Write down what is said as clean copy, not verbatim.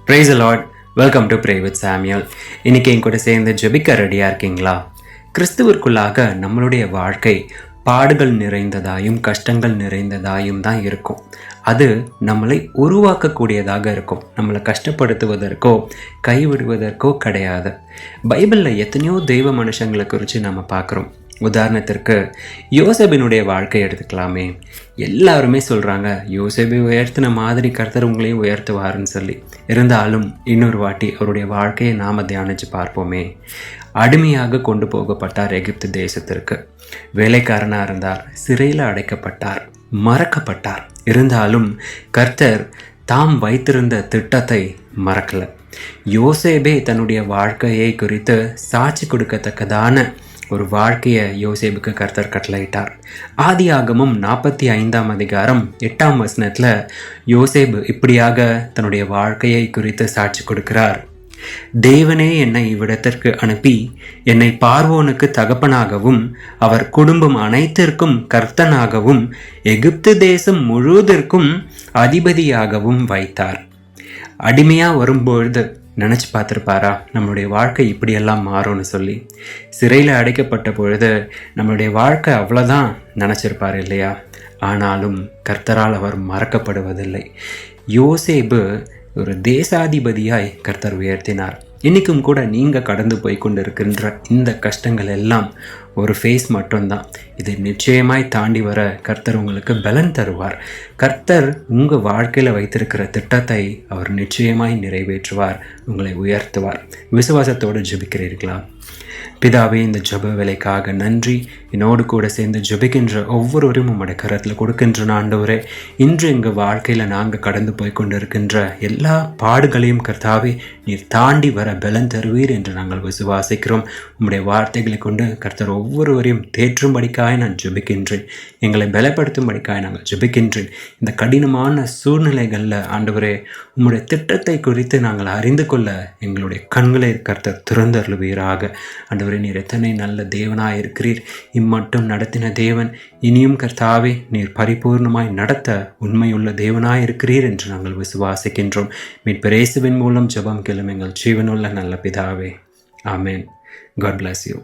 Praise the Lord. Welcome to pray with சாமியல். இன்னைக்கு என் கூட சேர்ந்து ஜெபிக்க ரெடியாக இருக்கீங்களா? கிறிஸ்துவிற்குள்ளாக நம்மளுடைய வாழ்க்கை பாடுகள் நிறைந்ததாயும் கஷ்டங்கள் நிறைந்ததாயும் தான் இருக்கும். அது நம்மளை உருவாக்கக்கூடியதாக இருக்கும். நம்மளை கஷ்டப்படுத்துவதற்கோ கைவிடுவதற்கோ கிடையாது. பைபிளில் எத்தனையோ தெய்வ மனுஷங்களை குறித்து நம்ம பார்க்குறோம். உதாரணத்திற்கு யோசேபினுடைய வாழ்க்கை எடுத்துக்கலாமே. எல்லாருமே சொல்கிறாங்க யோசேபை உயர்த்தின மாதிரி கர்த்தர் உங்களையும் உயர்த்துவாருன்னு சொல்லி. இருந்தாலும் இன்னொரு வாட்டி அவருடைய வாழ்க்கையை நாம் தியானித்து பார்ப்போமே. அடிமையாக கொண்டு போகப்பட்டார் எகிப்து தேசத்திற்கு. வேலைக்காரனாக இருந்தார், சிறையில் அடைக்கப்பட்டார், மறக்கப்பட்டார். இருந்தாலும் கர்த்தர் தாம் வைத்திருந்த திட்டத்தை மறக்கலை. யோசேபே தன்னுடைய வாழ்க்கையை குறித்து சாட்சி கொடுக்கத்தக்கதான ஒரு வாழ்க்கையை யோசேபுக்கு கர்த்தர் கட்டளையிட்டார். ஆதியாகமம் 45ஆம் அதிகாரம் 8ஆம் வசனத்தில் யோசேபு இப்படியாக தன்னுடைய வாழ்க்கையை குறித்து சாட்சி கொடுக்கிறார். தேவனே என்னை இவ்விடத்திற்கு அனுப்பி என்னை பார்வோனுக்கு தகப்பனாகவும் அவர் குடும்பம் அனைத்திற்கும் கர்த்தனாகவும் எகிப்து தேசம் முழுவதற்கும் அதிபதியாகவும் வைத்தார். அடிமையாக வரும்பொழுது நினச்சி பார்த்துருப்பாரா நம்மளுடைய வாழ்க்கை இப்படியெல்லாம் மாறும்னு சொல்லி? சிறையில் அடைக்கப்பட்ட பொழுது நம்மளுடைய வாழ்க்கை அவ்வளோதான் நினச்சிருப்பார் இல்லையா? ஆனாலும் கர்த்தரால் அவர் மறக்கப்படுவதில்லை. யோசேபு ஒரு தேசாதிபதியாய் கர்த்தர் உயர்த்தினார். இன்றைக்கும் கூட நீங்கள் கடந்து போய் கொண்டு இருக்கின்ற இந்த கஷ்டங்கள் எல்லாம் ஒரு ஃபேஸ் மட்டும்தான். இது நிச்சயமாய் தாண்டி வர கர்த்தர் உங்களுக்கு பலன் தருவார். கர்த்தர் உங்கள் வாழ்க்கையில் வைத்திருக்கிற திட்டத்தை அவர் நிச்சயமாய் நிறைவேற்றுவார், உங்களை உயர்த்துவார். விசுவாசத்தோடு ஜெபிக்கிறீர்களா? பிதாவே, இந்த ஜெப வேலைக்காக நன்றி. என்னோடு கூட சேர்ந்து ஜெபிக்கின்ற ஒவ்வொருவரும் உம்முடைய கரத்தில் கொடுக்கின்ற ஆண்டவரே, இன்று எங்கள் வாழ்க்கையில் நாங்கள் கடந்து போய் கொண்டு இருக்கின்ற எல்லா பாடுகளையும் கர்த்தாவே நீர் தாண்டி வர பலன் தருவீர் என்று நாங்கள் விசுவாசிக்கிறோம். உம்முடைய வார்த்தைகளை கொண்டு கர்த்தர் ஒவ்வொருவரையும் தேற்றும்படிக்காய் நான் ஜெபிக்கின்றேன். எங்களை பலப்படுத்தும்படிக்காய் நாங்கள் ஜெபிக்கின்றேன். இந்த கடினமான சூழ்நிலைகளில் ஆண்டவரே உம்முடைய திட்டத்தை குறித்து நாங்கள் அறிந்து கொள்ள எங்களுடைய கண்களை கர்த்தர் திறந்தருளுவீராக. ஆண்டவரே, நீர் எத்தனை நல்ல தேவனாய் இருக்கிறீர். இம்மட்டும் நடத்தின தேவன் இனியும் கர்த்தாவே நீர் பரிபூர்ணமாய் நடத்த உண்மையுள்ள தேவனாய் இருக்கிறீர் என்று நாங்கள் விசுவாசிக்கின்றோம். மீட்பர் இயேசுவின் மூலம் ஜெபம் கேளும் எங்கள் ஜீவனுள்ள நல்ல பிதாவே. ஆமென். God bless you.